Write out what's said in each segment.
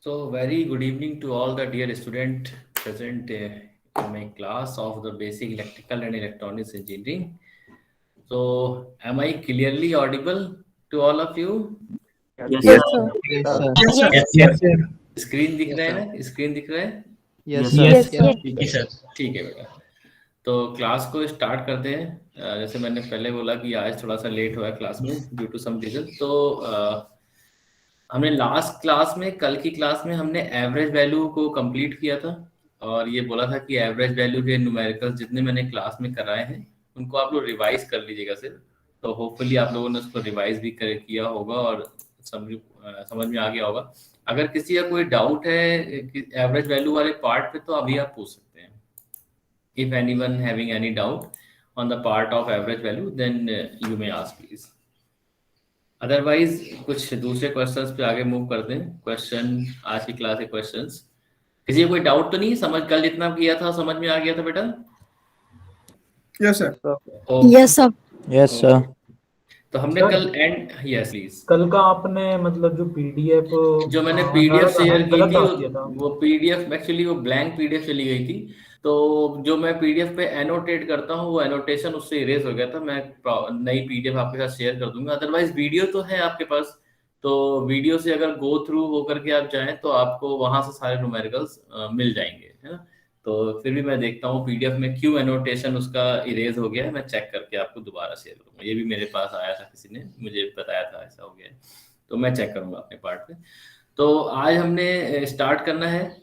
So, very good evening to all the dear student present in my class of the basic electrical and electronics engineering. So, am I clearly audible to all of you? Yes, Yes, sir. sir. Yes, Sir. sir. Yes, sir. Yes, Yes, sir. Screen दिख Yes, रहा है sir. ना? Screen दिख रहा है? Yes, Yes, sir. Yes, sir. sir. जी sir. ठीक है बेटा। तो क्लास को स्टार्ट करते हैं। जैसे मैंने पहले बोला कि आज थोड़ा सा लेट हुआ है क्लास में ड्यू टू सम रीजन। तो हमने लास्ट क्लास में, कल की क्लास में हमने एवरेज वैल्यू को कंप्लीट किया था और ये बोला था कि एवरेज वैल्यू के न्यूमेरिकल्स जितने मैंने क्लास में कराए हैं उनको आप लोग रिवाइज कर लीजिएगा सिर्फ। तो होपफुली आप लोगों ने उसको रिवाइज भी किया होगा और समझ में आ गया होगा। अगर किसी का कोई डाउट है एवरेज वैल्यू वाले पार्ट पे तो अभी आप पूछ सकते हैं। If anyone having any doubt on the part of average value, then you may ask please. Otherwise कुछ दूसरे क्वेश्चंस पे आगे मूव करते हैं। क्वेश्चन आज की क्लास के क्वेश्चंस, किसी को कोई डाउट तो नहीं? समझ कल जितना किया था समझ में आ गया था बेटा? Yes, sir. Okay Yes, sir. Yes, sir. तो हमने सर, कल एंड यस प्लीज कल का आपने मतलब जो पीडीएफ जो मैंने पीडीएफ शेयर की गलत थी डाल दिया था। वो पीडीएफ एक्चुअली वो ब्लैंक पीडीएफ चली गई थी। तो जो मैं पीडीएफ पे एनोटेट करता हूँ वो एनोटेशन उससे इरेज हो गया था। मैं नई पीडीएफ आपके साथ शेयर कर दूंगा। अदरवाइज वीडियो तो है आपके पास, तो वीडियो से अगर गो थ्रू होकर के आप जाएं तो आपको वहां से सारे न्यूमेरिकल्स मिल जाएंगे, है ना? तो फिर भी मैं देखता हूँ पीडीएफ में क्यों एनोटेशन उसका इरेज हो गया है। मैं चेक करके आपको दोबारा शेयर करूंगा। ये भी मेरे पास आया था, किसी ने मुझे बताया था ऐसा हो गया है, तो मैं चेक करूंगा अपने पार्ट पे। तो आज हमने स्टार्ट करना है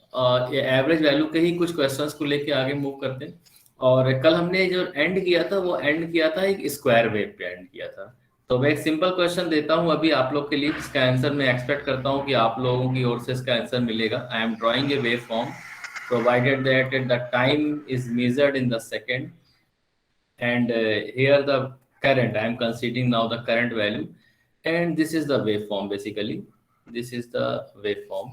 ये एवरेज वैल्यू के ही कुछ क्वेश्चंस को लेके आगे मूव करते हैं। और कल हमने जो एंड किया था वो एंड किया था एक स्क्वायर वेव पे एंड किया था। तो मैं एक सिंपल क्वेश्चन देता हूँ अभी आप लोग के लिए, इसका आंसर मैं एक्सपेक्ट करता हूँ कि आप लोगों की ओर से इसका आंसर मिलेगा। I am drawing a wave form provided that the time is measured in the second and here the current I am considering now the current value and this is the waveform. Basically this is the waveform,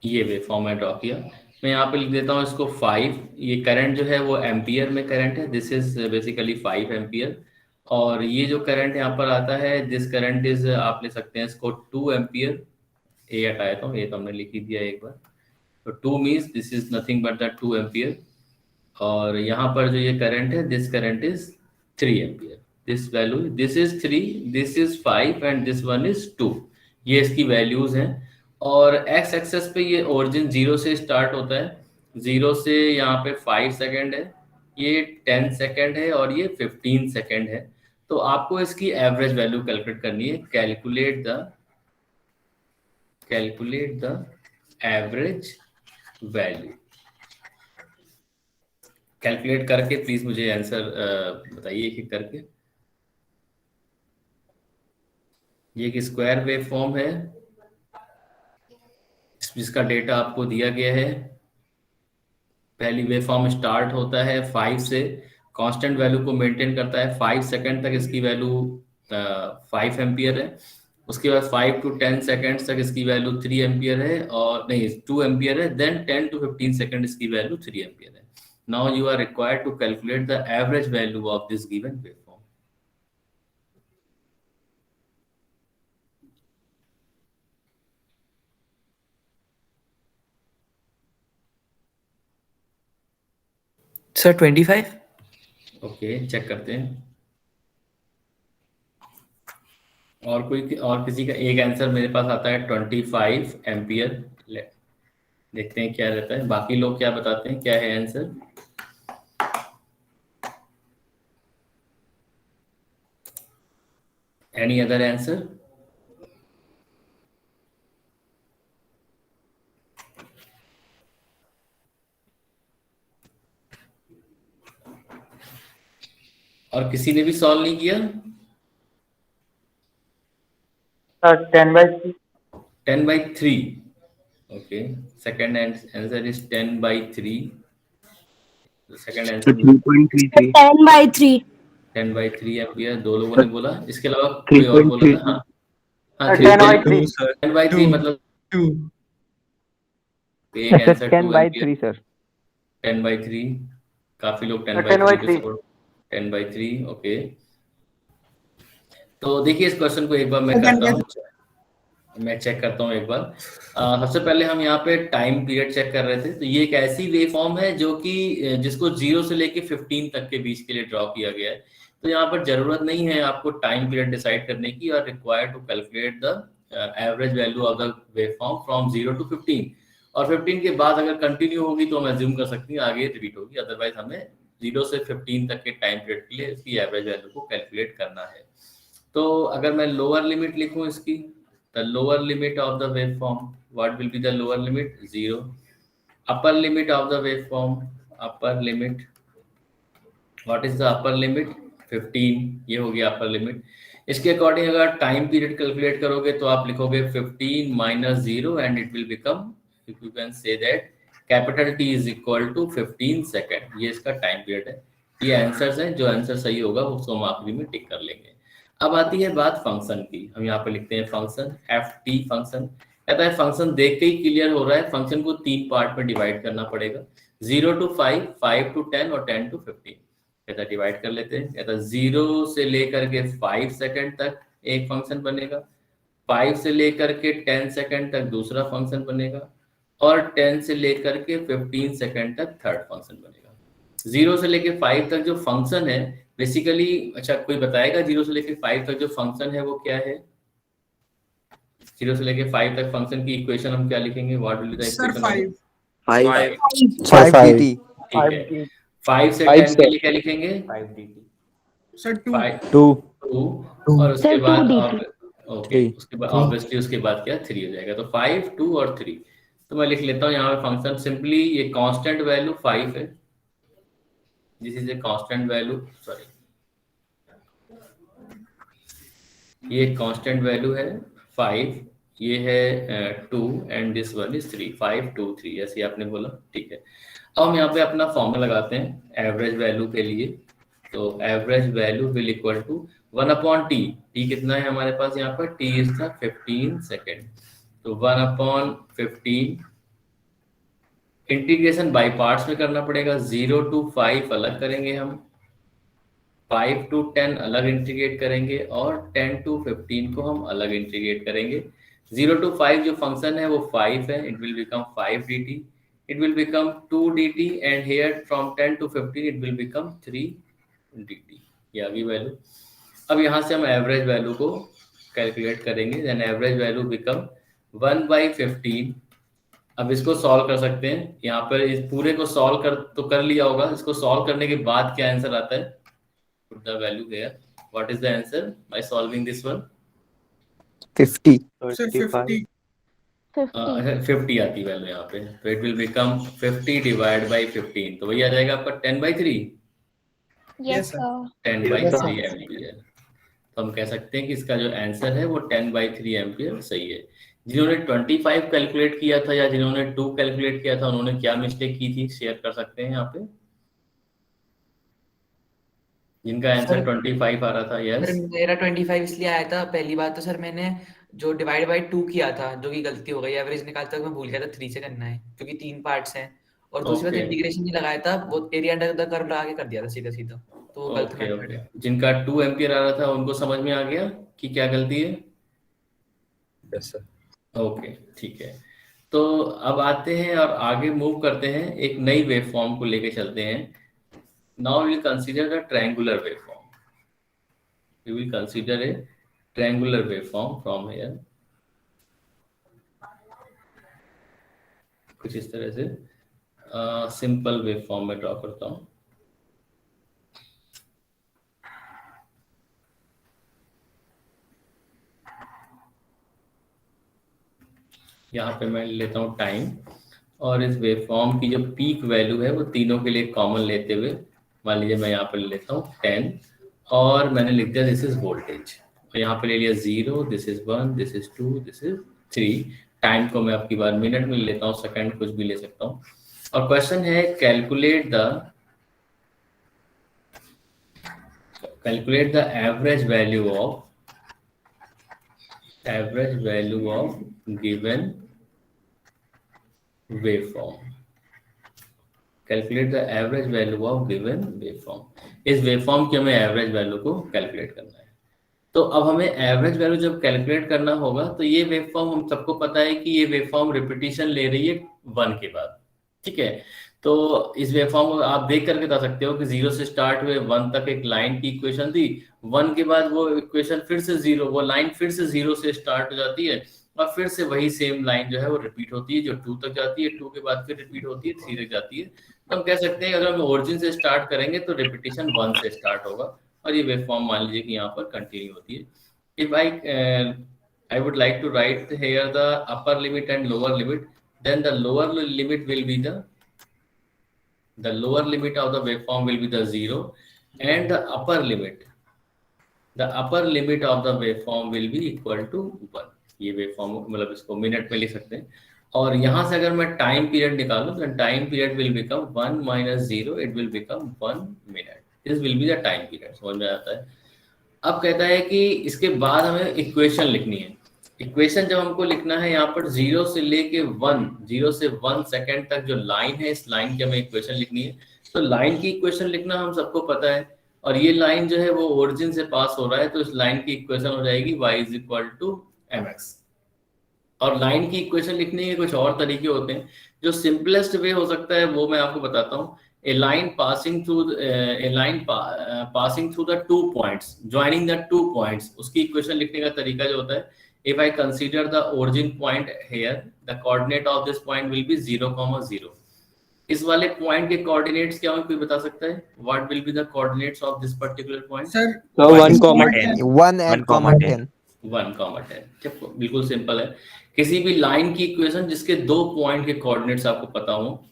ये waveform है draw किया। मैं यहाँ पे लिख देता हूँ इसको 5। ये करंट जो है वो एम्पियर में करंट है, दिस इज बेसिकली 5 एम्पियर। और ये जो करंट यहाँ पर आता है दिस करंट इज, आप ले सकते हैं इसको 2 एम्पियर। ए हटाया था, ये तो हमने लिख ही दिया एक बार। तो 2 means this is nothing but the 2 ampere. और यहाँ पर जो ये करंट है this current is 3 ampere. This value, this is 3, this is 5 and this one is 2। ये इसकी वैल्यूज हैं। और एक्स एक्सेस पे ये ओरिजिन 0 से स्टार्ट होता है। 0 से यहाँ पे 5 सेकेंड है, ये 10 सेकेंड है और ये 15 सेकेंड है। तो आपको इसकी एवरेज वैल्यू कैलकुलेट करनी है। Calculate the average value. Calculate करके प्लीज मुझे आंसर बताइए एक करके। ये एक स्क्वायर वेव फॉर्म है जिसका डेटा आपको दिया गया है। पहली वेव फॉर्म स्टार्ट होता है 5 से, कांस्टेंट वैल्यू को मेंटेन करता है 5 सेकंड तक, इसकी वैल्यू 5 एम्पियर है। उसके बाद 5 to 10 सेकंड्स तक इसकी वैल्यू 3 एम्पियर है, और नहीं 2 एम्पियर है। देन 10 to 15 सेकंड इसकी वैल्यू 3 एम्पियर है। Now you are required to calculate the average value of this given waveform. Sir, 25. Okay, check करते हैं। और किसी का एक आंसर मेरे पास आता है 25 एम्पियर। देखते हैं क्या रहता है, बाकी लोग क्या बताते हैं, क्या है आंसर। Any other answer? और किसी ने भी सॉल्व नहीं किया? 10/3. 10/3. Okay, second answer is 10/3. The second answer 2.33. 10/3. 10/3 ampere. दो लोगों ने बोला, इसके अलावा कोई और बोला था? हाँ 10/3. 10/3 मतलब 2. एक आंसर 10/3 sir. 10/3। काफी लोग 10/3. 10/3। ओके, तो देखिए इस क्वेश्चन को एक बार मैं करता हूँ, मैं चेक करता हूँ एक बार। सबसे पहले हम यहाँ पे टाइम पीरियड चेक कर रहे थे। तो ये एक ऐसी वेव फॉर्म है जो कि जिसको 0 से लेके 15 तक के बीच के लिए ड्रॉ किया गया है। तो यहाँ पर जरूरत नहीं है आपको टाइम पीरियड डिसाइड करने की, और required to calculate the average value of the waveform from 0 to 15, और 15 के बाद अगर कंटिन्यू होगी तो हम एज्यूम कर सकते हैं आगे रिपीट होगी, अदरवाइज हमें 0 से 15 तक के टाइम पीरियड के लिए इसकी एवरेज वैल्यू को कैलकुलेट करना है। तो अगर मैं लोअर लिमिट लिखूं इसकी, the lower limit of the waveform, what will be the lower limit? 0. Upper limit of the waveform, upper limit, what is the upper limit? 15, ये हो गया अपर लिमिट। इसके अकॉर्डिंग अगर टाइम पीरियड कैलकुलेट करोगे तो आप लिखोगे 15 minus 0 and it will become, if you can say that capital T is equal to 15 second. ये इसका टाइम पीरियड है। ये आंसर्स हैं, जो आंसर सही होगा उसको हम आखिरी में टिक कर लेंगे। अब आती है बात फंक्शन की। हम यहाँ पे लिखते हैं फंक्शन ft फंक्शन। कहता है फंक्शन देख के ही क्लियर हो रहा है, फंक्शन को 3 पार्ट में डिवाइड करना पड़ेगा, 0 to 5, 5 to 10 और 10 to 15। कहता है डिवाइड कर लेते हैं। कहता है 0 से लेकर के 5 सेकंड तक एक फंक्शन बनेगा, 5 से लेकर के 10 सेकंड तक दूसरा फंक्शन बनेगा, और 10 से लेकर के 15 सेकंड तक थर्ड फंक्शन बनेगा। 0 से लेकर 5 तक जो फंक्शन है बेसिकली, अच्छा कोई बताएगा 0 से लेकर 5 तक जो फंक्शन है वो क्या है? 0 से लेकर 5 तक फंक्शन की इक्वेशन हम क्या लिखेंगे? What will be the equation? 5 dt। ठीक है। 5 से 10 के लिए क्या लिखेंगे? 5 dt। सर 2 और उसके बाद ओके, उसके बाद ऑब्वियसली उसके बाद क्या 3 हो जाएगा। तो 5, 2 और 3। तो मैं लिख लेता हूँ यहाँ पे फंक्शन सिंपली, ये कांस्टेंट वैल्यू 5 है, this is a constant value, sorry ये कांस्टेंट वैल्यू है 5, ये है 2 एंड दिस वन इज 3, 5 2 3 ऐसे आपने बोला, ठीक है। अब हम यहाँ पे अपना फॉर्मूला लगाते हैं एवरेज वैल्यू के लिए। तो average value will equal to 1/t। T कितना है हमारे पास यहाँ पर? t इज था 15 सेकेंड। तो 1/15, इंटीग्रेशन बाय पार्ट्स में करना पड़ेगा। 0 to 5 अलग करेंगे हम, 5 to 10 अलग इंटीग्रेट करेंगे, और 10 to 15 को हम अलग इंटीग्रेट करेंगे। 0 to 5 जो फंक्शन है वो 5 है, it will become 5 dt, it will become 2 dt, and here from 10 to 15 it will become 3 dt। ये आ गई वैल्यू। अब यहाँ से हम एवरेज वैल्यू को कैलकुलेट करेंगे, देन एवरेज वैल्यू बिकम 1/15। अब इसको सॉल्व कर सकते हैं, यहाँ पर इस पूरे को सॉल्व कर लिया होगा। इसको सॉल्व करने के बाद क्या आंसर आता है? Put the value there. What is the answer by solving this one? 50। 50 50 आती वैल्यू यहाँ पे। तो it will become 50 divided by 15। तो वही आ जाएगा आपका 10/3। yes sir 10/3 ampere. तो हम कह सकते हैं कि इसका जो आंसर है वो 10/3 एम्पियर सही है। जिन्होंने 25 कैलकुलेट किया था या जिन्होंने 2 कैलकुलेट किया था उन्होंने क्या मिस्टेक की थी, शेयर कर सकते हैं यहाँ पे, जिनका आंसर 25 आ रहा था। यस सर मेरा 25 इसलिए आया था, पहली बात तो सर मैंने जो डिवाइड बाय 2 किया था जो कि गलती हो गई, एवरेज निकालते वक्त मैं भूल गया था 3 से करना है क्योंकि 3 पार्ट्स हैं, और दूसरी बात इंटीग्रेशन नहीं लगाया था, वो एरिया अंडर द कर्व लगा के कर दिया था सीधा सीधा, तो वो गलत मेथड है। जिनका 2 एम्पियर आ रहा था उनको समझ में आ गया कि क्या गलती है? Yes sir. ओके ठीक है। तो अब आते हैं और आगे मूव करते हैं, एक नई वेव फॉर्म को लेके चलते हैं। Now we will consider the triangular waveform. We will consider a triangular waveform from here, कुछ इस तरह से सिंपल वेव फॉर्म में ड्रॉ करता हूं। यहाँ पे मैं लेता हूँ टाइम, और इस वेव फॉर्म की जो पीक वैल्यू है वो तीनों के लिए कॉमन लेते हुए, मान लीजिए मैं यहाँ पे ले लेता हूँ 10, और मैंने लिख दिया दिस इज वोल्टेज। और यहाँ पे ले लिया 0, this is 1, this is 2, this is 3। Time को मैं आपकी बार मिनट में लेता हूँ, सेकंड कुछ भी ले सकता हूँ। और क्वेश्चन है calculate the average value of given waveform। Calculate the average value of given waveform. इस वेवफॉर्म की हमें एवरेज वैल्यू को कैलकुलेट करना है। तो अब हमें एवरेज वैल्यू जब कैलकुलेट करना होगा तो ये वेव फॉर्म हम सबको पता है कि ये वेव फॉर्म रिपीटिशन ले रही है 1 के बाद, ठीक है। तो इस वेव फॉर्म को आप देख करके बता सकते हो कि 0 से स्टार्ट हुए 1 तक एक लाइन की इक्वेशन थी, 1 के बाद वो इक्वेशन फिर से 0, वो लाइन फिर से 0 से स्टार्ट हो जाती है और फिर से वही सेम लाइन जो है वो रिपीट होती है, जो 2 तक जाती है, 2 के बाद फिर रिपीट होती है, 3 तक जाती है। तो हम कह सकते हैं अगर हम ओरिजिन से स्टार्ट करेंगे तो रिपीटिशन 1 से स्टार्ट होगा और ये वेव फॉर्म मान लीजिए कि यहाँ पर कंटिन्यू होती है। If I would like to write here the upper limit and lower limit, then the lower limit will be the lower limit of the waveform will be the 0 and the upper limit of the waveform will be equal to 1। ये waveform मतलब इसको minute में लिख सकते हैं और यहाँ से अगर मैं टाइम पीरियड निकालूं तो time period will become 1 minus 0, it will become 1 minute, this will be the time period। समझ में आता है। अब कहता है कि इसके बाद हमें इक्वेशन लिखनी है। इक्वेशन जब हमको लिखना है यहाँ पर 0 से लेके 0 से 1 सेकेंड तक जो लाइन है, इस लाइन की हमें इक्वेशन लिखनी है। तो लाइन की इक्वेशन लिखना हम सबको पता है और ये लाइन जो है वो ओरिजिन से पास हो रहा है, तो इस लाइन की इक्वेशन हो जाएगी y = mx। और लाइन की इक्वेशन लिखने के कुछ और तरीके होते हैं। जो सिंपलेस्ट वे हो सकता है वो मैं आपको बताता हूँ। A line passing through the 2 points, joining the 2 points, उसकी इक्वेशन लिखने का तरीका जो होता है, if I consider the origin point here, the coordinate of this point will be 0, 0। इस वाले पॉइंट के कोऑर्डिनेट्स क्या होंगे, कोई बता सकता है? What will be the coordinates of this particular point? Sir So 1,10 1 and comma 10. 1, 10। बिल्कुल सिंपल है। किसी भी लाइन की इक्वेशन जिसके 2 पॉइंट के कोऑर्डिनेट्स आपको पता हो,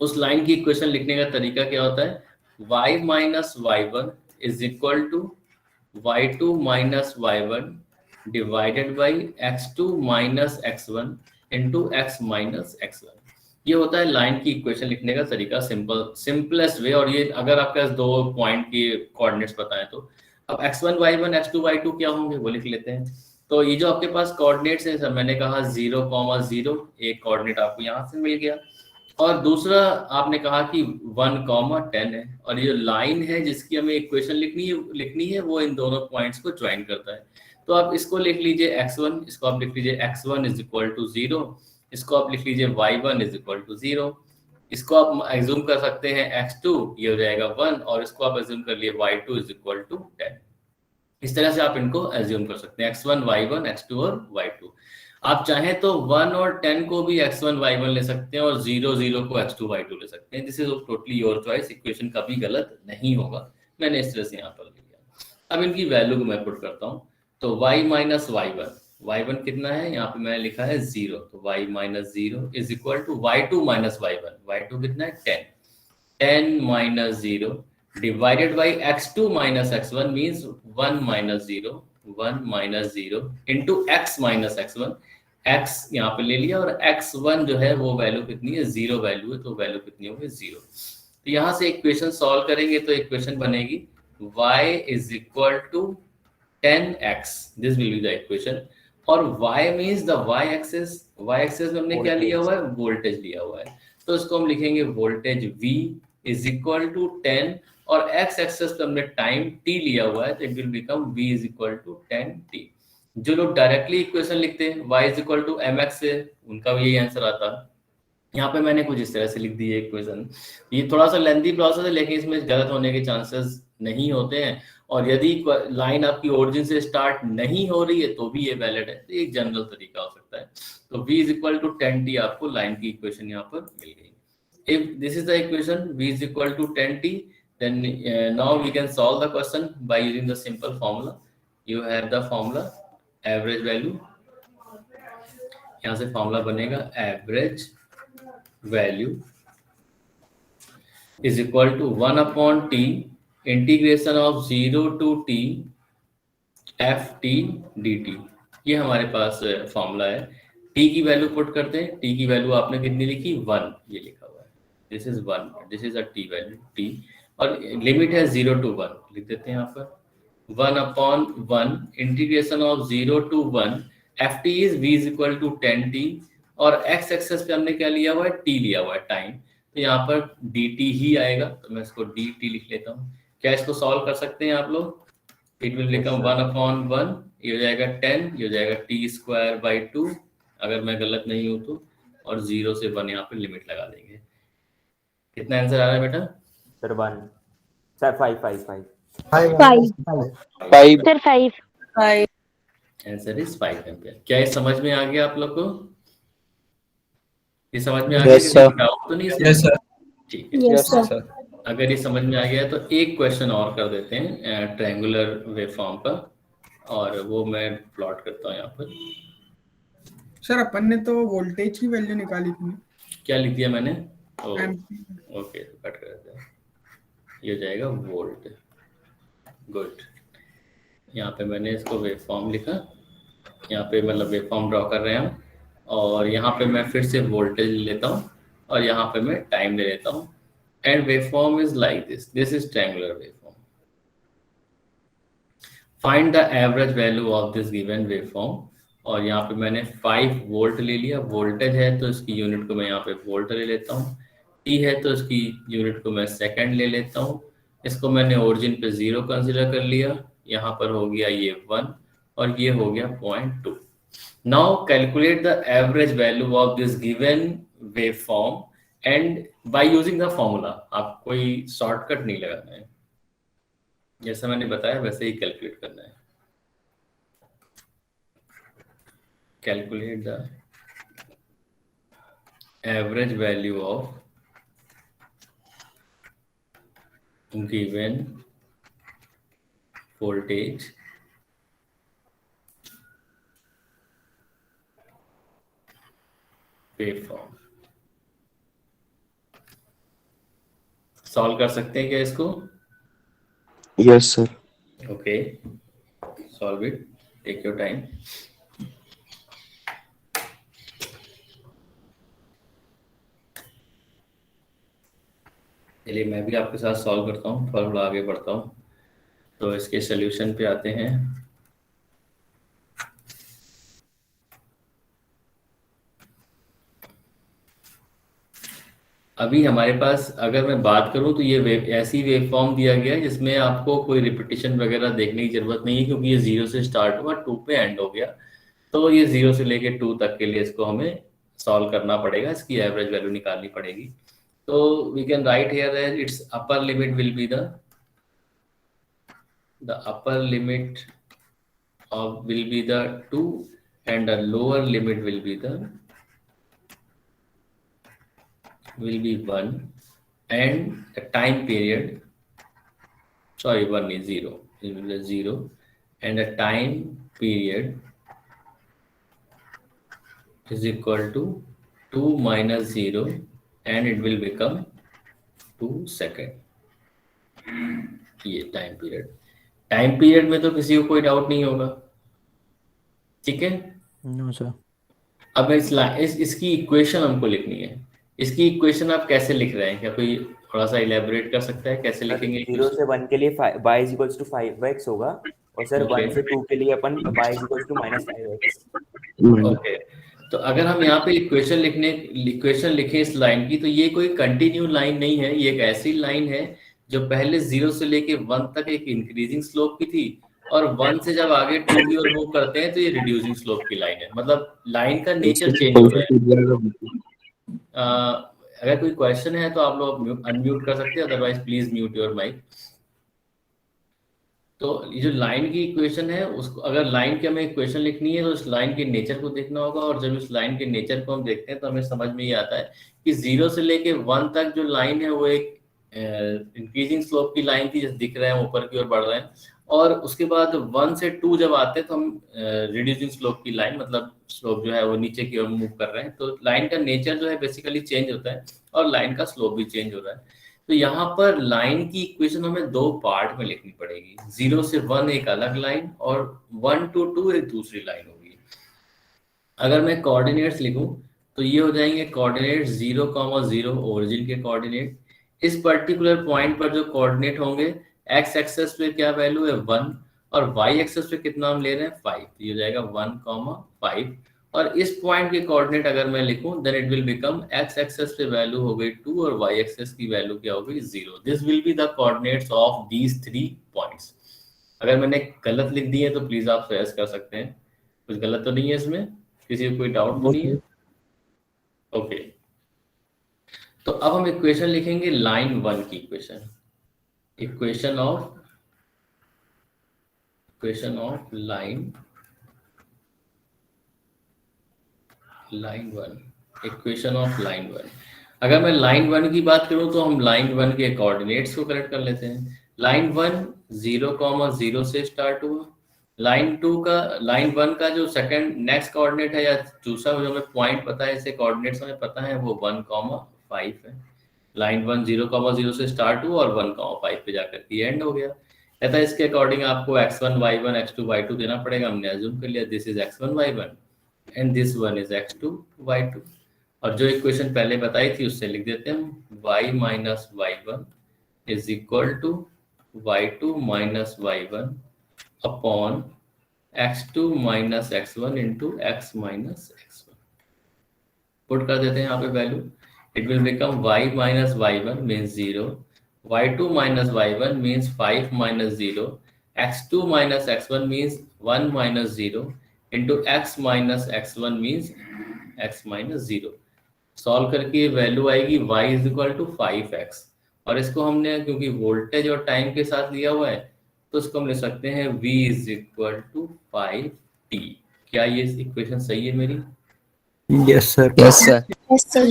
उस लाइन की इक्वेशन लिखने का तरीका क्या होता है? y minus y1 is equal to y2 minus y1 divided by x2 minus x1 into x minus x1। ये होता है लाइन की इक्वेशन लिखने का तरीका, सिंपलेस्ट वे। और ये अगर आपके पास 2 पॉइंट के कोऑर्डिनेट्स पता है तो अब x1 y1 x2 y2 क्या होंगे वो लिख लेते हैं। तो ये जो आपके पास कोऑर्डिनेट्स हैं, सर मैंने कहा 0, 0, एक कोऑर्डिनेट आपको यहाँ से मिल गया और दूसरा आपने कहा कि 1, 10 है और ये लाइन है जिसकी हमें इक्वेशन लिखनी है वो इन दोनों पॉइंट्स को ज्वाइन करता है। तो आप इसको लिख लीजिए x1, इसको आप लिख लीजिए x1 = 0, इसको आप लिख लीजिए y1 = 0, इसको आप एज्यूम कर सकते हैं x2, ये हो जाएगा 1 और इसको आप एज्यूम कर लिए y2 = 10। इस तरह से आप इनको एज्यूम कर सकते हैं, x1, y1, x2 और y2। आप चाहें तो 1 और 10 को भी x1, y1 ले सकते हैं और 0, 0 को x2, y2 ले सकते हैं। This is totally your choice, equation कभी गलत नहीं होगा। मैंने इस तरह से यहाँ पर लिया। अब इनकी वैल्यू को मैं पुट करता हूँ। तो y minus y1 कितना है? यहाँ पे मैंने लिखा है 0, तो y minus 0 is equal to y2 minus y1। y2 कितना है? 10। 10 minus 0 divided by x2 minus x1 means 1 minus 0, 1 minus 0 into x minus x1। x यहाँ पे ले लिया और x1 जो है वो वैल्यू कितनी है? 0 वैल्यू है, तो वैल्यू कितनी होगी? 0। तो यहाँ से इक्वेशन सॉल्व करेंगे तो इक्वेशन बनेगी y = 10x, this will be the equation. और y means the y axis में हमने क्या लिया हुआ है? वोल्टेज लिया हुआ है, तो इसको हम लिखेंगे वोल्टेज v = 10 और x एक्सिस पे हमने टाइम t लिया हुआ है, तो it will become v = 10t। जो लोग डायरेक्टली इक्वेशन लिखते हैं y = mx से, उनका भी यही आंसर आता है। यहाँ पे मैंने कुछ इस तरह से लिख दी है इक्वेशन। ये थोड़ा सा लेंथी प्रोसेस है लेकिन इसमें गलत होने के चांसेस नहीं होते हैं और यदि लाइन आपकी ओरिजिन से स्टार्ट नहीं हो रही है तो भी ये वैलिड है, तो एक जनरल तरीका हो सकता है। तो v = 10t आपको लाइन की इक्वेशन यहाँ पर मिल गई। If this is the equation v = 10t, then now we can solve the question by using the simple formula। You have the formula average value, यहाँ से फॉर्मूला बनेगा average value is equal to 1/t integration of 0 to t ft dt। ये हमारे पास formula है। t की value put करते हैं, t की वैल्यू आपने कितनी लिखी? 1, ये लिखा हुआ है, this is 1, this is a t value t और लिमिट है 0 to 1, लिख देते हैं यहाँ पर 1/1 integration of 0 to 1 ft is v = 10t और x एक्सिस पे हमने क्या लिया हुआ है? t लिया हुआ है, टाइम, तो यहाँ पर dt ही आएगा, तो मैं इसको dt लिख लेता हूँ। क्या इसको सॉल्व कर सकते हैं आप लोग? इट विल बिकम 1/1, ये हो जाएगा 10, ये हो जाएगा t²/2 अगर मैं गलत नहीं हूं तो, और 0 से 1 यहाँ पे लिमिट लगा देंगे। कितना आंसर आ रहा है बेटा? Sir 1 sir 5 5 5 5 sir 5 answer is 5 ampere. क्या ये समझ में आ गया आप लोग को? ये समझ में आ गया? Yes, किसी sir. को डाउट तो नहीं? यस सर ठीक है। यस सर अगर ये समझ में आ गया तो एक क्वेश्चन और कर देते हैं ट्रायंगुलर वेवफॉर्म का, और वो मैं प्लॉट करता हूँ यहाँ पर। सर अपन ने तो वोल्टेज की वैल्यू निकाली थी। क्या लिख दिया मैंने? एम्पीयर। ओके, तो कट कर देते हैं। ये हो जाएगा वोल्ट। गुड। यहाँ पे मैंने इसको वेवफॉर्म लिखा, यहाँ पे मतलब वेवफॉर्म ड्रॉ कर रहे हैं हम, और यहाँ पे मैं फिर से वोल्टेज लेता हूँ और यहाँ पे मैं टाइम ले लेता हूँ, and waveform is like this is triangular waveform. Find the average value of this given waveform, और यहाँ पे मैंने 5 वोल्ट ले लिया। वोल्टेज है तो इसकी यूनिट को मैं यहाँ पे वोल्ट ले लेता हूँ, टी है तो इसकी यूनिट को मैं सेकंड ले लेता हूँ। इसको मैंने ओरिजिन पे 0 कंसिडर कर लिया, यहाँ पर हो गया ये 1 और ये हो गया 0.2। Now calculate the average value of this given waveform and by using the formula. आप कोई शॉर्टकट नहीं लगाना है, जैसा मैंने बताया वैसे ही कैलकुलेट करना है। Calculate the average value of given voltage waveform। Solve कर सकते हैं क्या इसको? Yes, sir. Okay, solve it, take your time. चलिए मैं भी आपके साथ सॉल्व करता हूँ, थोड़ा थोड़ा आगे बढ़ता हूँ। तो इसके सॉल्यूशन पे आते हैं। अभी हमारे पास अगर मैं बात करूं तो ये ऐसी वेवफॉर्म दिया गया है जिसमें आपको कोई रिपीटिशन वगैरह देखने की जरूरत नहीं है, क्योंकि ये 0 से स्टार्ट हुआ 2 पे एंड हो गया। तो ये 0 से लेके 2 तक के लिए इसको हमें सॉल्व करना पड़ेगा, इसकी एवरेज वैल्यू निकालनी पड़ेगी। तो we can write here that its upper limit will be the upper limit of will be the 2 and the lower limit will be 1, and the time period, sorry 1 is 0, it will be 0, and the time period is equal to 2 minus 0 and it will become 2 second। ये time period में तो किसी को कोई doubt नहीं होगा, ठीक है? No, sir. अब इसकी इक्वेशन हमको लिखनी है। इसकी इक्वेशन आप कैसे लिख रहे हैं? क्या कोई थोड़ा सा इलेबोरेट कर सकता है कैसे लिखेंगे? 0 से 1 के लिए y is equals to 5x होगा, और सर 1 से 2 के लिए अपन y is equals to -5x। Okay, तो अगर हम यहाँ पे इक्वेशन लिखें इस लाइन की, तो ये कोई कंटिन्यू लाइन नहीं है, ये एक ऐसी लाइन है जो पहले 0 से लेके 1 तक एक इंक्रीजिंग स्लोप की थी, और 1 से जब आगे 2 की ओर मूव करते हैं तो ये रिड्यूसिंग स्लोप की लाइन है। मतलब लाइन का नेचर चेंज हो रहा है। अगर कोई क्वेश्चन है तो आप लोग अनम्यूट कर सकते हैं, otherwise please mute your mic. तो ये जो लाइन की इक्वेशन है, उसको अगर लाइन की हमें इक्वेशन लिखनी है तो इस लाइन के नेचर को देखना होगा, और जब इस लाइन के नेचर को हम देखते हैं तो हमें समझ में ये आता है कि 0 से लेके 1 तक जो लाइन है वो एक इंक्रीजिंग स्लोप की लाइन थी, जैसे दिख रहे हैं ऊपर की ओर बढ़ रहे हैं, और उसके बाद 1 से 2 जब आते हैं तो हम रिड्यूसिंग स्लोप की लाइन, मतलब स्लोप जो है वो नीचे की ओर मूव कर रहे हैं। तो लाइन का नेचर जो है बेसिकली चेंज होता है, और लाइन का स्लोप भी चेंज हो रहा है। तो यहाँ पर लाइन की इक्वेशन हमें 2 पार्ट में लिखनी पड़ेगी। 0 से 1 एक अलग लाइन, और 1 to 2 एक दूसरी लाइन होगी। अगर मैं कोऑर्डिनेट्स लिखूं तो ये हो जाएंगे कोऑर्डिनेट 0,0 ओरिजिन के कोऑर्डिनेट। इस पर्टिकुलर पॉइंट पर जो कोऑर्डिनेट होंगे, एक्स एक्सेस पे क्या वैल्यू है 1, और वाई एक्सेस पे कितना हम ले रहे हैं 5, तो ये हो जाएगा 1,5। और इस पॉइंट के कोऑर्डिनेट अगर मैं लिखूं, then it will become X axis पे वैल्यू हो गई 2 और वाई एक्सेस की वैल्यू क्या हो गई 0। This will be the coordinates of these 3 points. अगर मैंने गलत लिख दी है तो प्लीज आप सजेस्ट कर सकते हैं, कुछ गलत तो नहीं है इसमें, किसी को कोई डाउट तो नहीं है? ओके, तो अब हम इक्वेशन लिखेंगे लाइन 1 की equation, equation of line 1, equation of line 1। अगर मैं लाइन 1 की बात करूं तो हम लाइन 1 के कोऑर्डिनेट्स को कलेक्ट कर लेते हैं। लाइन 1 0,0 से स्टार्ट हुआ, लाइन 1 का जो सेकंड नेक्स्ट कोऑर्डिनेट है या दूसरा जो हमें पॉइंट पता है, इसे कोऑर्डिनेट्स हमें पता है, वो 1,5 है। लाइन 1 0,0 से स्टार्ट हुआ और 1,5 पे जाकर के एंड हो गया। कहता है इसके अकॉर्डिंग आपको x1 y1 x2 y2 देना पड़ेगा। हमने अज्यूम कर लिया this is x1 y1 and this one is x2 y2, और जो इक्वेशन पहले बताई थी उससे लिख देते हैं हम y minus y1 is equal to y2 minus y1 upon x2 minus x1 into x minus x1। Put कर देते हैं यहाँ पे value, it will become y minus y1 means 0, y2 minus y1 means 5 minus 0, x2 minus x1 means 1 minus 0 into x minus x1 means x minus 0। Solve करके value आएगी y is equal to 5x, और इसको हमने क्योंकि voltage और time के साथ लिया हुआ है तो इसको हम लिख सकते हैं v is equal to 5t। क्या ये इक्वेशन सही है मेरी? Yes sir. Yes, sir.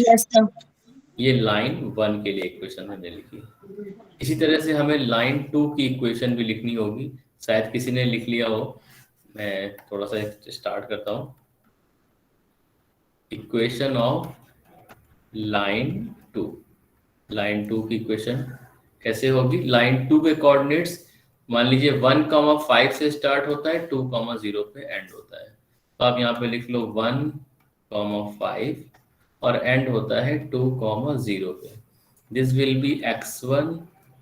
Yes, sir. ये लाइन 1 के लिए इक्वेशन हमने लिखी। इसी तरह से हमें लाइन 2 की इक्वेशन भी लिखनी होगी, शायद किसी ने लिख लिया हो, मैं थोड़ा सा स्टार्ट करता हूँ। इक्वेशन ऑफ लाइन 2 की इक्वेशन कैसे होगी? लाइन 2 के कोऑर्डिनेट्स मान लीजिए 1,5 से स्टार्ट होता है, 2,0 पे एंड होता है, तो आप यहाँ पे लिख लो 1,5 और एंड होता है 2,0 पे। दिस विल बी x1,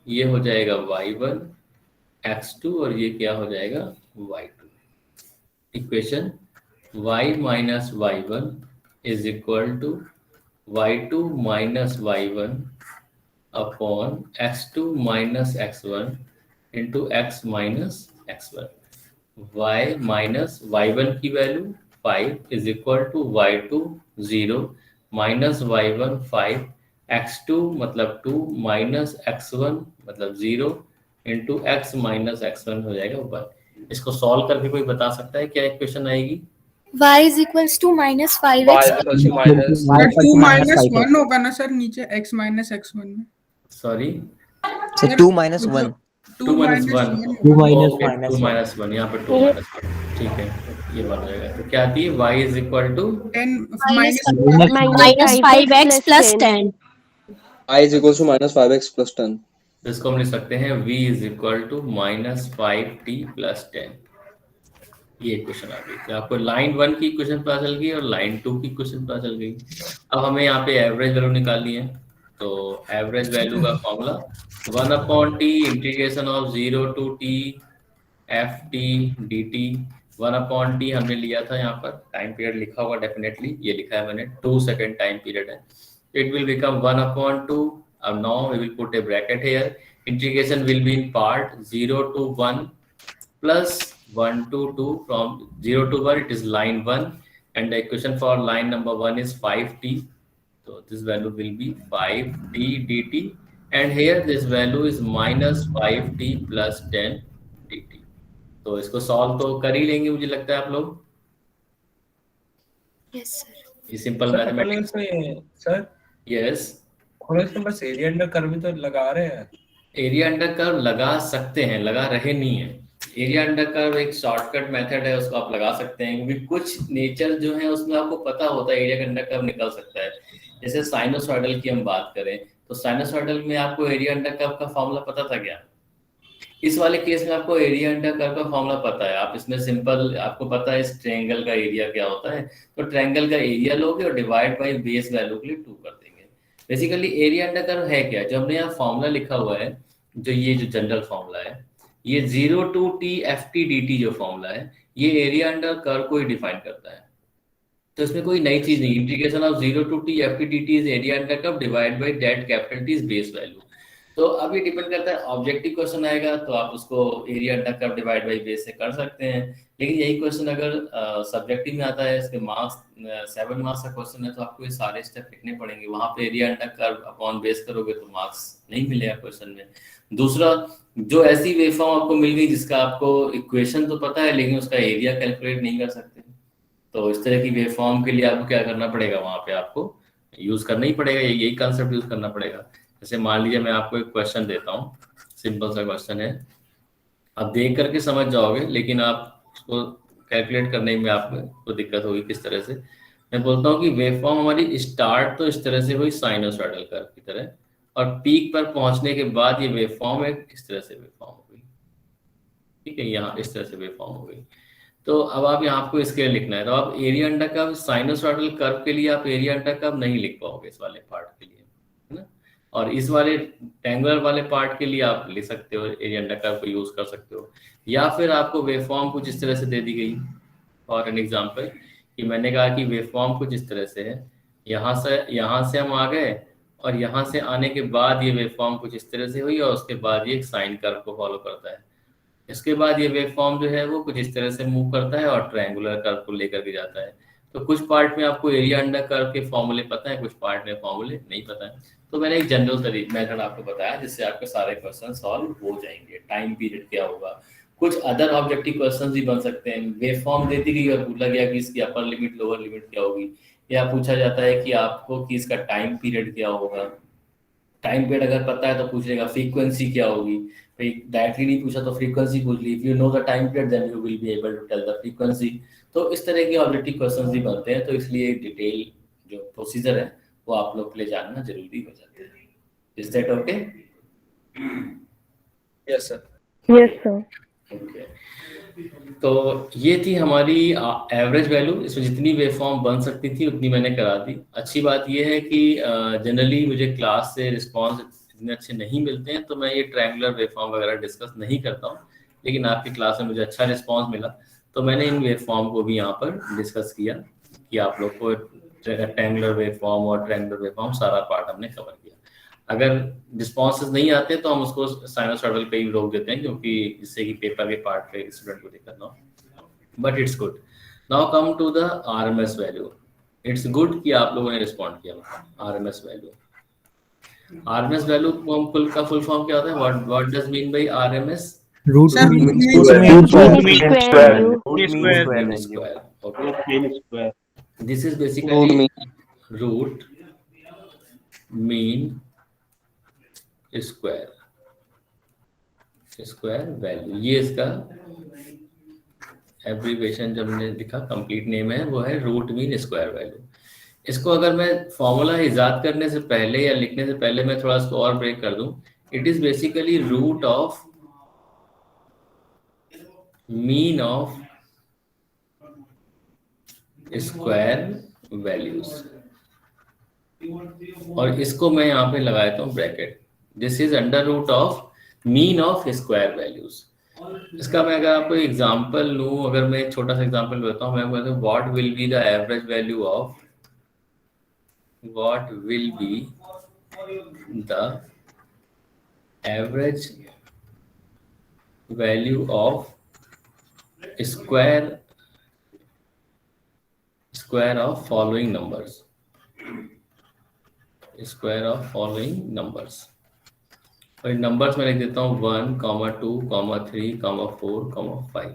ये हो जाएगा y1, x2 और ये क्या हो जाएगा y2। Equation y minus y1 is equal to y2 minus y1 upon x2 minus x1 into x minus x1। y minus y1 की value 5 is equal to y2 0 minus y1 5, x2 मतलब 2 minus x1 मतलब 0 into x minus x1 हो जाएगा 1। इसको solve करके कोई बता सकता है क्या इक्वेशन आएगी? Y is equals to minus 5x. Sir 2 minus 1 होगा ना सर नीचे x माइनस x1 में? Sorry sir 2 minus 1। 2 minus 1 2 minus 2 minus 1 यहाँ पे 2 माइनस 1, ठीक है, ये बन जाएगा। तो क्या आती है? y is equal to 10 Minus 5x plus 10. I is equals to minus 5x plus 10. इसको हम लिख सकते हैं v is equal to minus 5t plus 10। ये इक्वेशन आ गई। तो आपको लाइन 1 की इक्वेशन पता चल गई और लाइन 2 की इक्वेशन पता चल गई। अब हमें यहाँ पे एवरेज वैल्यू निकालनी है, तो एवरेज वैल्यू का formula 1/t integration of 0 to t ft dt। 1/t हमने लिया था, यहाँ पर टाइम पीरियड लिखा होगा डेफिनेटली, ये लिखा है मैंने 2 सेकेंड टाइम पीरियड है। It will become 1/2. Now we will put a bracket here. Integration will be in part 0 to 1 plus 1 to 2. From 0 to 1 it is line 1 and the equation for line number 1 is 5t. So this value will be 5t dt and here this value is minus 5t plus 10 dt. तो इसको solve तो कर ही लेंगे मुझे लगता है आप लोग। Yes, sir. ये simple mathematics. Sir yes, college में बस एरिया अंडर कर्व भी तो लगा रहे हैं। एरिया अंडर कर्व लगा सकते हैं, लगा रहे नहीं है। एरिया अंडर कर्व एक शॉर्टकट मेथड है, उसको आप लगा सकते हैं क्योंकि कुछ नेचर जो है उसमें आपको पता होता है एरिया अंडर कर्व निकल सकता है। जैसे साइनोसॉइडल की हम बात करें तो साइनोसॉइडल में आपको एरिया अंडर कर्व का फॉर्मूला पता था क्या? इस वाले केस में आपको एरिया अंडर कर्व का फॉर्मूला पता है। आप इसमें सिंपल, आपको पता है इस ट्रायंगल का एरिया क्या होता है, तो ट्रायंगल का एरिया लोगे और डिवाइड बाय बेस वैल्यू के लिए 2 कर देंगे। बेसिकली एरिया अंडर कर्व है क्या? जो हमने यहाँ फॉर्मूला लिखा हुआ है, जो ये जो जनरल फॉर्मूला है, ये 0 to t ft dt जो फॉर्मूला है, ये एरिया अंडर कर्व को ही डिफाइन करता है। तो इसमें कोई नई चीज नहीं। Integration of 0 to t ft dt is area under curve divide by that capital T is base value. तो तो अब ये डिपेंड करता है, ऑब्जेक्टिव क्वेश्चन आएगा तो आप उसको area under curve divide by base से कर सकते हैं, लेकिन यही क्वेश्चन अगर सब्जेक्टिव में आता है, इसके मार्क्स 7 मार्क्स का क्वेश्चन है, तो आपको ये सारे स्टेप लिखने पड़ेंगे। वहां पे area under curve upon base करोगे तो मार्क्स नहीं मिलेगा क्वेश्चन में। दूसरा, जो ऐसी वेवफॉर्म आपको मिल गई जिसका आपको इक्वेशन तो पता है लेकिन उसका एरिया कैलकुलेट नहीं कर सकते, तो इस तरह की वेवफॉर्म के लिए आपको क्या करना पड़ेगा, वहां पे आपको यूज करना ही पड़ेगा, यही कंसेप्ट यूज करना पड़ेगा। जैसे मान लीजिए मैं आपको एक क्वेश्चन देता हूँ, सिंपल सा क्वेश्चन है, आप देख करके समझ जाओगे लेकिन आप उसको कैलकुलेट करने में आपको दिक्कत होगी किस तरह से। मैं बोलता हूँ कि वेवफॉर्म हमारी स्टार्ट तो इस तरह से हुई साइनोसॉइडल कर्व की तरह, और पीक पर पहुंचने के बाद ये वेवफॉर्म एक इस तरह से वेवफॉर्म हो गई, ठीक है, यहाँ इस तरह से वेवफॉर्म हो गई। तो अब आप यहाँ आपको स्केल लिखना है, तो आप area under curve sinusoidal curve के लिए आप एरिया अंडर कर्व नहीं लिख पाओगे इस वाले पार्ट के लिए, है ना, और इस वाले ट्रायंगुलर वाले पार्ट के लिए आप लिख सकते हो, एरिया अंडर कर्व को यूज कर सकते हो। या फिर आपको वेवफॉर्म कुछ इस तरह से दे दी गई, फॉर एन एग्जांपल कि मैंने कहा कि वेवफॉर्म कुछ इस तरह से है, यहाँ से हम आ गए और यहाँ से आने के बाद ये वेवफॉर्म कुछ इस तरह से हुई और उसके बाद ये एक साइन कर्व को फॉलो करता है। इसके बाद ये वेवफॉर्म जो है वो कुछ इस तरह से मूव करता है और ट्रायंगुलर कर्व को लेकर के जाता है। तो कुछ पार्ट में आपको एरिया अंडर कर्व के फॉर्मूले पता है, कुछ पार्ट में फॉर्मूले नहीं पता है, तो मैंने एक जनरल मेथड आपको बताया जिससे आपके सारे क्वेश्चन सॉल्व हो जाएंगे। टाइम पीरियड क्या होगा, कुछ अदर ऑब्जेक्टिव क्वेश्चंस भी बन सकते हैं। वेवफॉर्म दे दी गई और पूछा गया कि इसकी अपर लिमिट लोअर लिमिट क्या होगी, या पूछा जाता है कि आपको कि इसका टाइम पीरियड क्या होगा। टाइम पीरियड अगर पता है तो पूछेगा फ्रीक्वेंसी क्या होगी, भाई डायरेक्टली नहीं पूछा तो फ्रीक्वेंसी पूछ ली, if you know the time period then you will be able to tell the frequency. तो इस तरह के ऑब्जेक्टिव क्वेश्चंस भी बनते हैं, तो इसलिए डिटेल जो प्रोसीजर है वो आप लोग के लिए जानना जरूरी हो जाता है। Is that okay? Yes sir. Yes, sir. Okay, तो ये थी हमारी एवरेज वैल्यू। इसमें जितनी वेवफॉर्म बन सकती थी उतनी मैंने करा दी। अच्छी बात ये है कि जनरली मुझे क्लास से रिस्पांस इतने अच्छे नहीं मिलते हैं, तो मैं ये ट्रायंगुलर वेवफॉर्म वगैरह डिस्कस नहीं करता हूँ, लेकिन आपकी क्लास में मुझे अच्छा रिस्पांस मिला तो मैंने इन वेवफॉर्म को भी यहाँ पर डिस्कस किया कि आप लोग को रेक्टेंगुलर वेवफॉर्म और ट्रायंगुलर वेवफॉर्म सारा पार्ट हमने कवर किया। अगर रिस्पॉन्सेस नहीं आते तो हम उसको साइनोसॉइडल पे ही रोक देते हैं, क्योंकि इससे कि पेपर के पार्ट पे स्टूडेंट को दिक्कत ना हो, but it's good. Now come to the RMS value. It's good कि आप लोगों ने रिस्पॉन्ड किया आरएमएस वैल्यू। आरएमएस वैल्यू का फुल फॉर्म क्या होता है? What does mean by RMS? Root sir mean square. Okay, this is basically root mean square value. ये इसका एब्रीविएशन जब हमने लिखा, कंप्लीट नेम है वो है रूट मीन स्क्वायर वैल्यू। इसको अगर मैं फॉर्मूला इजाद करने से पहले या लिखने से पहले मैं थोड़ा इसको और ब्रेक कर दूं, it is basically root of mean of square values, और इसको मैं यहाँ पे लगा देता हूँ bracket. This is under root of mean of square values. इसका मैं अगर आपको एग्जांपल लूँ, अगर मैं एक छोटा सा एग्जांपल देता हूँ, मैं कहता हूँ what will be the average value of what will be the average value of square of following numbers, square of following numbers। और नंबर्स में लिख देता हूँ 1, 2, 3, 4, 5।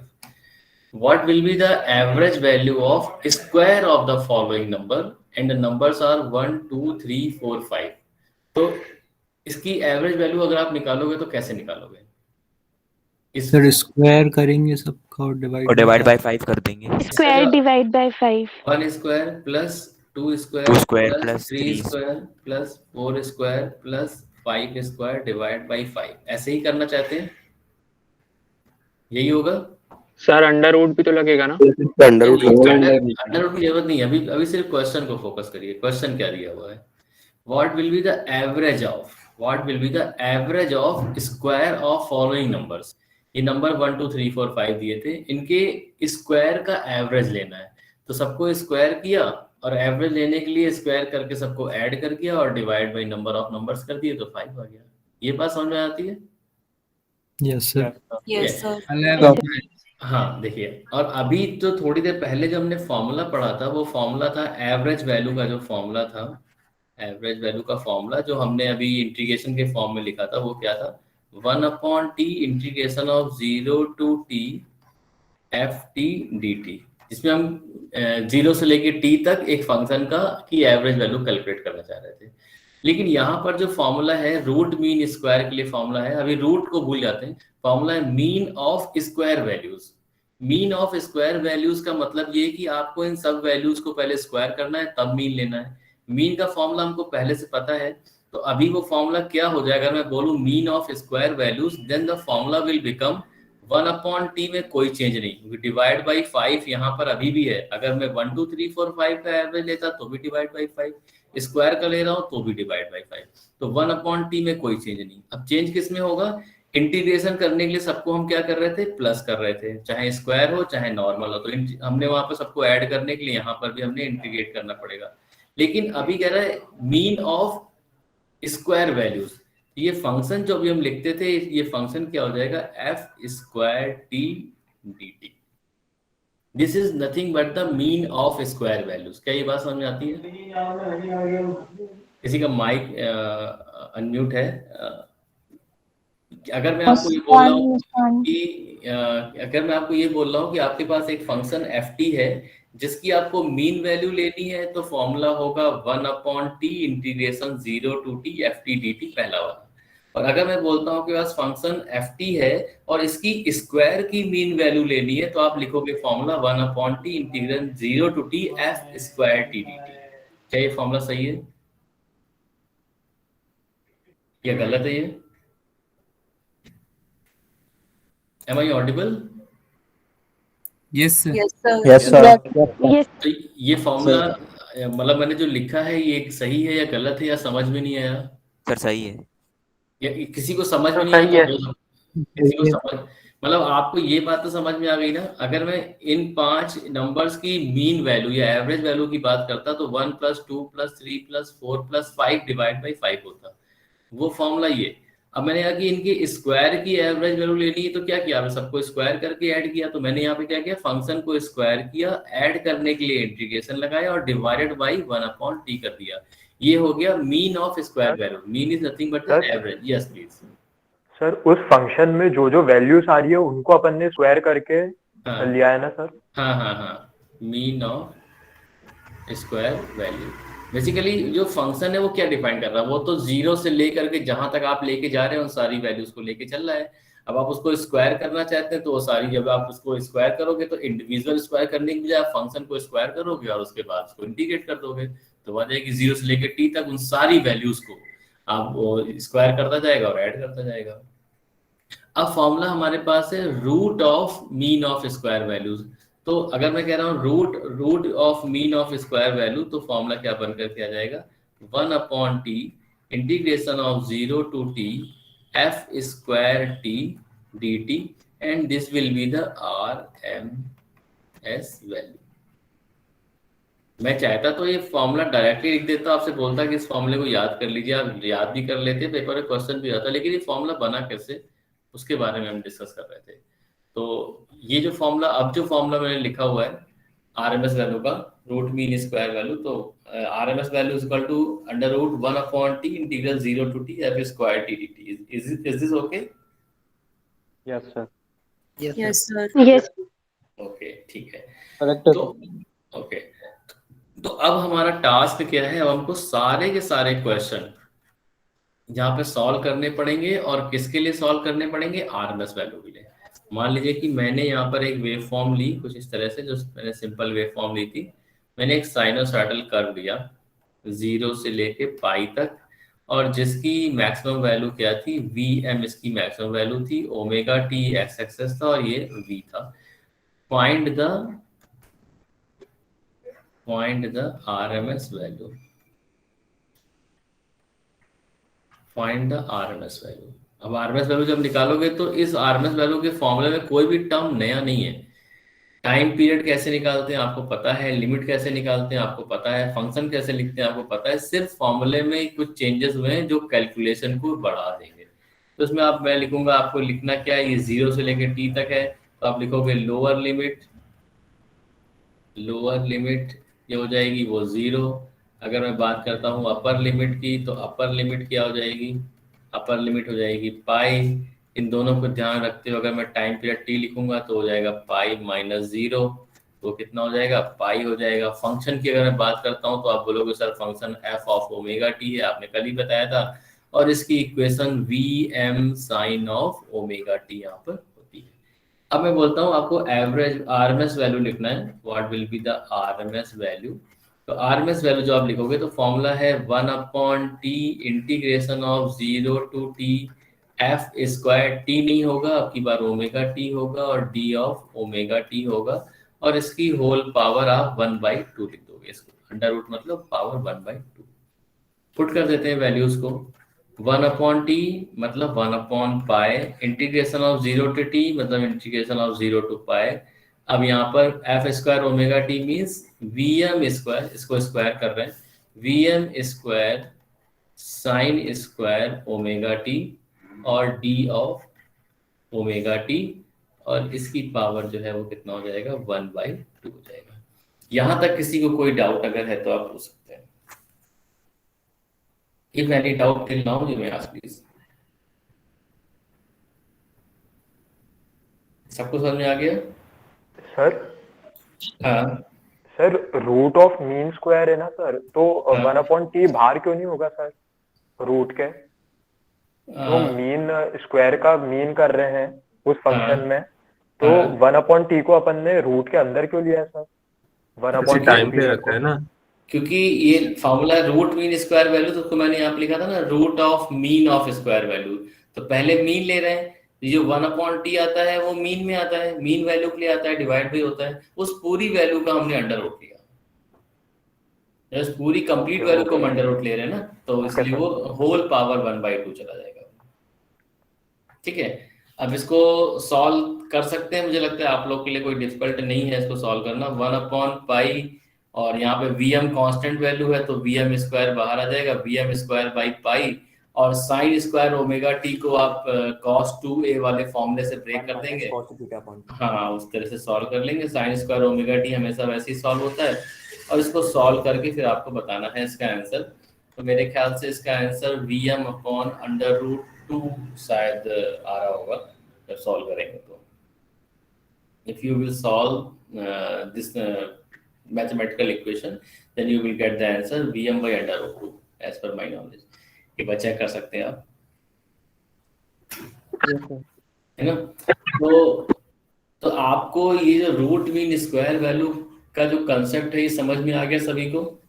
What will be the average value of square of the following number and the numbers are 1, 2, 3, 4, 5। तो इसकी average value अगर आप निकालोगे तो कैसे निकालोगे? सर स्क्वायर करेंगे सबका और डिवाइड बाय 5 कर देंगे। Square divide by 5. 1 square plus 2 square 2 square plus 3 square plus 4 square plus 5 square divide by 5, ऐसे ही करना चाहते हैं, यही होगा सर। अंडर रूट भी तो लगेगा ना? अंडर रूट की जरूरत नहीं है, अभी सिर्फ क्वेश्चन को फोकस करिए। क्वेश्चन क्या दिया हुआ है? What will be the average of square of following numbers. ये नंबर 1, 2, 3, 4, 5 दिए थे, इनके स्क्वायर का एवरेज लेना है। तो सबको स्क्वायर किया और एवरेज लेने के लिए स्क्वायर करके सबको ऐड कर दिया और divide by number of numbers कर दिए तो 5 आ गया। ये बात समझ में आती है? Yes sir. Yes, sir. हाँ देखिए, और अभी तो थोड़ी देर पहले जो हमने फॉर्मूला पढ़ा था वो फॉर्मूला था एवरेज वैल्यू का, जो फॉर्मूला था एवरेज वैल्यू का फॉर्मूला जो हमने अभी इंटीग्रेशन के फॉर्म में लिखा था वो क्या था, 1/t integration of 0 to t ft dt, जिसमें हम 0 से लेके t तक एक फंक्शन का की एवरेज वैल्यू कैलकुलेट करना चाह रहे थे। लेकिन यहाँ पर जो फॉर्मूला है रूट मीन स्क्वायर के लिए फॉर्मूला है, अभी रूट को भूल जाते हैं, फॉर्मूला है mean of square values. Mean of square values का मतलब ये कि आपको इन सब वैल्यूज को पहले स्क्वायर करना है तब मीन लेना है। मीन का फॉर्मूला हमको पहले से पता है, तो अभी वो फॉर्मूला क्या हो जाएगा, अगर मैं बोलूं mean of square values, then the formula will become 1/t में कोई चेंज नहीं, क्योंकि डिवाइड बाई 5 यहाँ पर अभी भी है। अगर मैं 1 2 3 4 5 का एवरेज लेता तो भी डिवाइड बाई 5, स्क्वायर का ले रहा हूँ तो भी डिवाइड बाई 5, तो 1/t में कोई चेंज नहीं। अब चेंज किस में होगा, इंटीग्रेशन करने के लिए सबको हम क्या कर रहे थे, प्लस कर रहे थे, चाहे स्क्वायर हो चाहे नॉर्मल हो, तो हमने वहां पर सबको ऐड करने के लिए यहाँ पर भी हमने इंटीग्रेट करना पड़ेगा। लेकिन अभी कह रहा है मीन ऑफ स्क्वायर वैल्यूज, ये फंक्शन जो अभी हम लिखते थे ये फंक्शन क्या हो जाएगा, f square t dt, this is nothing but the mean of square values. क्या ये बात समझ में आती है? किसी का माइक अनम्यूट है। अगर मैं आपको ये बोल रहा हूँ कि अगर मैं आपको ये बोल रहा हूँ कि आपके पास एक फंक्शन ft है जिसकी आपको मीन वैल्यू लेनी है, तो फॉर्मूला होगा 1/t integration 0 to t ft dt, पहला वाला। और अगर मैं बोलता हूँ कि पास फंक्शन ft है और इसकी स्क्वायर की मीन वैल्यू लेनी है, तो आप लिखोगे formula 1/t integration 0 to t f square t dt। क्या ये फॉर्मूला सही है या गलत है? ये Am I audible? Yes sir. Yes, sir. Yes, sir. Yes. तो ये फॉर्मूला मतलब मैंने जो लिखा है ये सही है या गलत है, या समझ में नहीं आया? सर सही है। या किसी को समझ में नहीं आया तो किसी को समझ, मतलब आपको ये बात तो समझ में आ गई ना। अगर मैं इन 5 नंबर्स की मीन वैल्यू या एवरेज वैल्यू की बात करता तो 1 + 2 + 3 + 4 + 5 डिवाइड बाई 5 होता, वो फॉर्मूला ये। अब मैंने यहाँ की इनकी स्क्वायर की एवरेज वैल्यू लेनी है, तो क्या किया, मैं सबको स्क्वायर करके ऐड किया। तो मैंने यहाँ पे क्या किया, फंक्शन को स्क्वायर किया, ऐड करने के लिए इंटीग्रेशन लगाया और डिवाइडेड बाई 1/t कर दिया। ये हो गया mean of square value. Mean is nothing but the average. Yes please sir, उस फंक्शन में जो जो वैल्यूज आ रही है उनको अपन ने स्क्वायर करके लिया है ना सर? हाँ, mean of square value. Basically जो फंक्शन है वो क्या डिफाइन कर रहा है, वो तो 0 से लेकर के जहां तक आप लेके जा रहे हैं उन सारी वैल्यूज को लेके चल रहा है। अब आप उसको स्क्वायर करना चाहते हैं तो वो सारी, जब आप उसको स्क्वायर करोगे तो इंडिविजुअल स्क्वायर करने के बजाय आप फंक्शन को स्क्वायर करोगे और उसके बाद उसको इंटीग्रेट कर दोगे, तो बात है कि 0 से लेकर t तक उन सारी वैल्यूज को आप स्क्वायर करता जाएगा और ऐड करता जाएगा। अब फॉर्मूला हमारे पास है root of mean of square values. तो अगर मैं कह रहा हूँ root of mean of square value, तो फॉर्मूला क्या बनकर के आ जाएगा, 1/t integration of 0 to t f square t dt, and this will be the RMS value. मैं चाहता तो ये फॉर्मूला डायरेक्टली लिख देता, आपसे बोलता कि इस फॉर्मूले को याद कर लीजिए, आप याद भी कर लेते, पेपर में क्वेश्चन भी आता, लेकिन ये फॉर्मूला बना कैसे उसके बारे में हम डिस्कस कर रहे थे। तो ये जो फॉर्मूला, अब जो फॉर्मूला मैंने लिखा हुआ है आरएमएस वैल्यू का, रूट मीन स्क्वायर वैल्यू, तो RMS value is equal to √1/t integral 0 to t f square t dt। Is this okay? Yes sir. Yes, sir. Yes. Okay, ठीक है। Correct है तो ओके, तो अब हमारा टास्क क्या है, अब हमको सारे के सारे क्वेश्चन यहाँ पे सॉल्व करने पड़ेंगे। और किसके लिए सॉल्व करने पड़ेंगे, आरएमएस वैल्यू के लिए। मान लीजिए कि मैंने यहाँ पर एक वेव फॉर्म ली कुछ इस तरह से, जो मैंने सिंपल वेव फॉर्म ली थी। मैंने एक साइनोसॉइडल कर्व लिया 0 से लेके पाई तक, और जिसकी मैक्सिमम वैल्यू क्या थी, Vm इसकी मैक्सिमम वैल्यू थी, ओमेगा t एक्स एक्सेस था और ये V था। Find the RMS value, find the RMS value. अब RMS वैल्यू जब निकालोगे तो इस RMS वैल्यू के फॉर्मूले में कोई भी टर्म नया नहीं है। टाइम पीरियड कैसे निकालते हैं आपको पता है, लिमिट कैसे निकालते हैं आपको पता है, फंक्शन कैसे लिखते हैं आपको पता है, सिर्फ फॉर्मूले में कुछ चेंजेस हुए हैं जो कैलकुलेशन को बढ़ा देंगे। तो इसमें मैं लिखूंगा, आपको लिखना क्या है, ये 0 से लेकर t तक है, तो आप लिखोगे लोअर लिमिट ये हो जाएगी वो 0। अगर मैं बात करता हूँ अपर लिमिट की, तो अपर लिमिट क्या हो जाएगी, अपर लिमिट हो जाएगी पाई। इन दोनों को ध्यान रखते हुए अगर मैं टाइम पीरियड t लिखूंगा तो हो जाएगा पाई माइनस 0, तो कितना हो जाएगा, पाई हो जाएगा। फंक्शन की अगर मैं बात करता हूँ तो आप बोलोगे sir function f of omega t है, आपने कल ही बताया था, और इसकी equation vm sine of omega t यहाँ पर होती है। अब मैं बोलता हूँ आपको एवरेज आरएमएस वैल्यू लिखना है, what will be the RMS value. तो आरएमएस वैल्यू जो आप लिखोगे तो फॉर्मूला है 1/t integration of 0 to t f square, t नहीं होगा आपकी बार ओमेगा t होगा और d ऑफ ओमेगा t होगा, और इसकी होल पावर आप 1/2 लिख दोगे। इसको अंडर रूट मतलब पावर 1/2 पुट कर देते हैं वैल्यूज को। 1/t मतलब 1/पाई, इंटीग्रेशन ऑफ 0 टू t मतलब इंटीग्रेशन ऑफ 0 टू पाई। अब यहाँ पर f square omega t means vm square, इसको स्क्वायर कर रहे हैं, vm square sine square omega t और d ऑफ ओमेगा t, और इसकी पावर जो है वो कितना हो जाएगा 1/2 हो जाएगा। यहां तक किसी को कोई डाउट अगर है तो आप पूछ सकते हैं। If any doubt till now, you may ask please. सबको समझ में आ गया? सर हाँ sir root of mean square है ना सर, तो 1/t बाहर क्यों नहीं होगा सर रूट के? तो मीन स्क्वायर का मीन कर रहे हैं उस फंक्शन में, तो 1/t को अपन ने रूट के अंदर क्यों लिया है सर? 1/t टाइम पे रखा है ना, क्योंकि ये formula root mean square value, तो उसको मैंने यहाँ पे लिखा था ना root of mean of square value, तो पहले मीन ले रहे हैं, जो 1/t आता है वो मीन में आता है, मीन वैल्यू के लिए आता है, डिवाइड भी होता है, उस पूरी वैल्यू का हमने अंडर रूट लिया, उस पूरी कंप्लीट वैल्यू को हम अंडर रूट ले रहे हैं ना, तो इसलिए वो होल पावर 1/2 चला जाएगा। ठीक है, अब इसको सॉल्व कर सकते हैं, मुझे लगता है आप लोग के लिए कोई डिफिकल्ट नहीं है इसको सॉल्व करना। 1/पाई और यहाँ पे vm कांस्टेंट वैल्यू है, तो vm स्क्वायर बाहर आ जाएगा, vm स्क्वायर बाई पाई, और साइन स्क्वायर ओमेगा t को आप cos 2a वाले फॉर्मूले से ब्रेक कर देंगे, हाँ उस तरह से सॉल्व कर लेंगे। साइन स्क्वायर ओमेगा t हमेशा वैसे ही सॉल्व होता है, और इसको सॉल्व करके फिर आपको बताना है इसका आंसर। तो मेरे ख्याल से इसका आंसर vm/√2 शायद आ रहा होगा जब सॉल्व करेंगे तो। If you will solve this mathematical equation, then you will get the answer vm/√2 as per my knowledge। ये बच्चे कर सकते हैं आप, है ना? तो आपको ये जो रूट मीन स्क्वायर वैल्यू का जो कंसेप्ट है ये समझ में आ गया सभी को?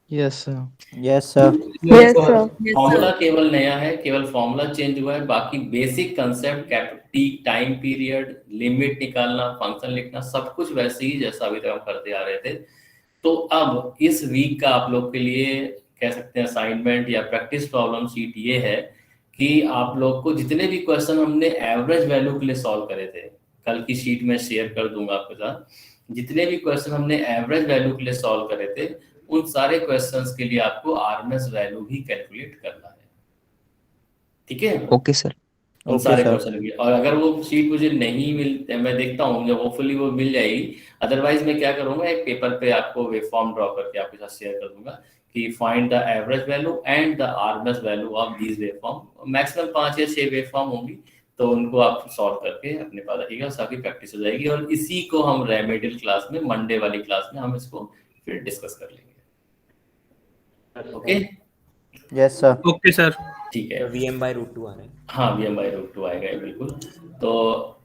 Yes, sir. Yes, sir. Formula केवल नया है, केवल फॉर्मूला चेंज हुआ है, बाकी basic concept time period, limit निकालना, फंक्शन लिखना, सब कुछ वैसे ही जैसा अभी तक हम करते आ रहे थे। तो अब इस वीक का आप लोग के लिए कह सकते हैं असाइनमेंट या प्रैक्टिस प्रॉब्लम शीट ये है कि आप लोग को जितने भी क्वेश्चन हमने एवरेज वैल्यू के लिए सॉल्व करे थे, कल की शीट में शेयर कर दूंगा आपके साथ, जितने भी क्वेश्चन हमने एवरेज वैल्यू के लिए सॉल्व करे थे उन सारे क्वेश्चंस के लिए आपको आरएमएस वैल्यू भी कैलकुलेट करना है। ठीक है? Okay, sir. उन सारे क्वेश्चन की, और अगर वो शीट मुझे नहीं मिलते, मैं देखता हूँ जब होपफुली वो मिल जाएगी, अदरवाइज मैं क्या करूंगा एक पेपर पे आपको वेव फॉर्म ड्रॉ करके आपके साथ शेयर कर दूंगा कि find the average value and the RMS value of these wave form. Maximum 5 या 6 वेव फॉर्म होंगी, तो उनको आप सॉल्व करके अपने पास रखिएगा, सबकी प्रैक्टिस हो जाएगी, और इसी को हम रेमेडियल क्लास में, मंडे वाली क्लास में हम इसको फिर डिस्कस कर लेंगे। Okay? Yes, sir. Okay sir. ठीक है, vm/√2 आ रहा है। हाँ vm/√2 आएगा बिल्कुल। तो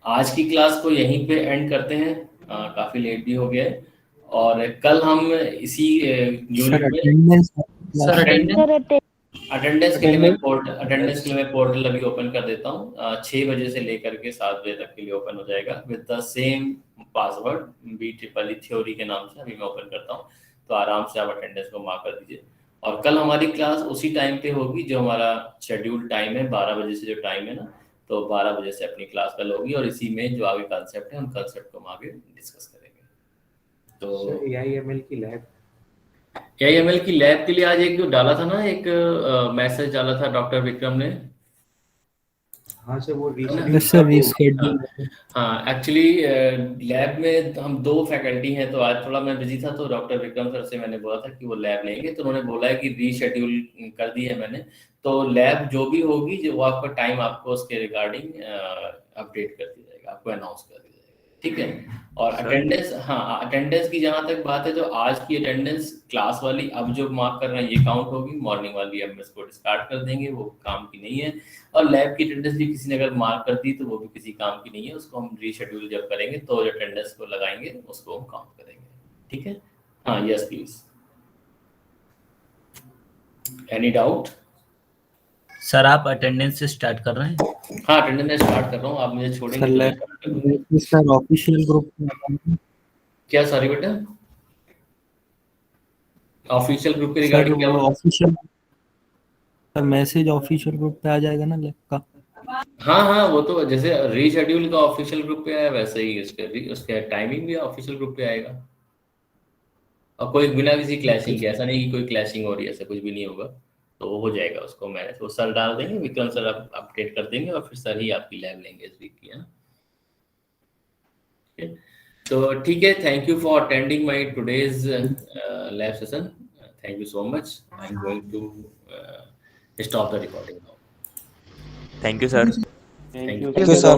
आज की क्लास को यहीं पे एंड करते हैं, काफी लेट भी हो गया है, और कल हम इसी यूनिट में अटेंडेंस के लिए मैं पोर्टल अभी ओपन कर देता हूँ, 6 बजे से लेकर के 7 बजे तक के लिए ओपन हो जाएगा with the same password BEE theory के नाम से अभी मैं ओपन करता हूँ, तो आराम से आप अटेंडेंस को मार्क कर दीजिए। और कल हमारी क्लास उसी टाइम पे होगी जो हमारा शेड्यूल टाइम है, 12 बजे से जो टाइम है ना, तो 12 बजे से अपनी क्लास कल होगी, और इसी में जो आगे कंसेप्ट है उन कंसेप्ट को हम आगे डिस्कस करेंगे। तो AIML की लैब, AIML की लैब के लिए आज एक जो डाला था ना, एक मैसेज डाला था डॉक्टर विक्रम ने, हाँ सर वो यस सर रीशेड्यूल। हाँ एक्चुअली लैब में हम 2 फैकल्टी हैं, तो आज थोड़ा मैं बिजी था, तो डॉक्टर विक्रम सर से मैंने बोला था कि वो लैब लेंगे, तो उन्होंने बोला है कि रीशेड्यूल कर दी है मैंने। तो लैब जो भी होगी, जो वो आपका टाइम आपको उसके रिगार्डिंग अपडेट कर दिया जाएगा, आपको अनाउंस कर दिया जाएगा, ठीक है। और अटेंडेंस, हाँ अटेंडेंस की जहाँ तक बात है, तो आज की अटेंडेंस क्लास वाली अब जो मार्क कर रहे हैं ये काउंट होगी, मॉर्निंग वाली हम इसको डिस्कार्ड कर देंगे, वो काम की नहीं है। और लैब की अटेंडेंस भी किसी ने अगर मार्क कर दी तो वो भी किसी काम की नहीं है, उसको हम रीशेड्यूल जब करेंगे तो जो अटेंडेंस को लगाएंगे उसको हम काउंट करेंगे, ठीक है। हाँ yes please, any doubt? Sir आप अटेंडेंस से स्टार्ट कर रहे हैं? हाँ अटेंडेंस में स्टार्ट कर रहा हूँ, आप मुझे छोड़ेंगे तो मैं start कर दूंगा। सर ऑफिशियल ग्रुप क्या सॉरी बेटा, ऑफिशियल ग्रुप के रिगार्डिंग क्या बोला? ऑफिशियल मैसेज ऑफिशियल ग्रुप पे आ जाएगा ना लैब का? हाँ हाँ वो तो जैसे रीशेड्यूल का ऑफिशियल ग्रुप पे आया वैसे ही उसके टाइमिंग भी ऑफिशियल ग्रुप पे आएगा, और कोई बिना किसी क्लैशिंग के, ऐसा नहीं कि कोई क्लैशिंग हो रही है, ऐसा कुछ भी नहीं होगा, तो वो हो जाएगा। उसको मैंने वो सर डाल देंगे, विक्रम सर अपडेट कर देंगे, और फिर सर ही आपकी लैब लेंगे इस वीक की, है ना। तो ठीक है, thank you for attending my today's lab session, thank you so much. I am going to stop the recording now. Thank you sir. Thank you Thank you, sir.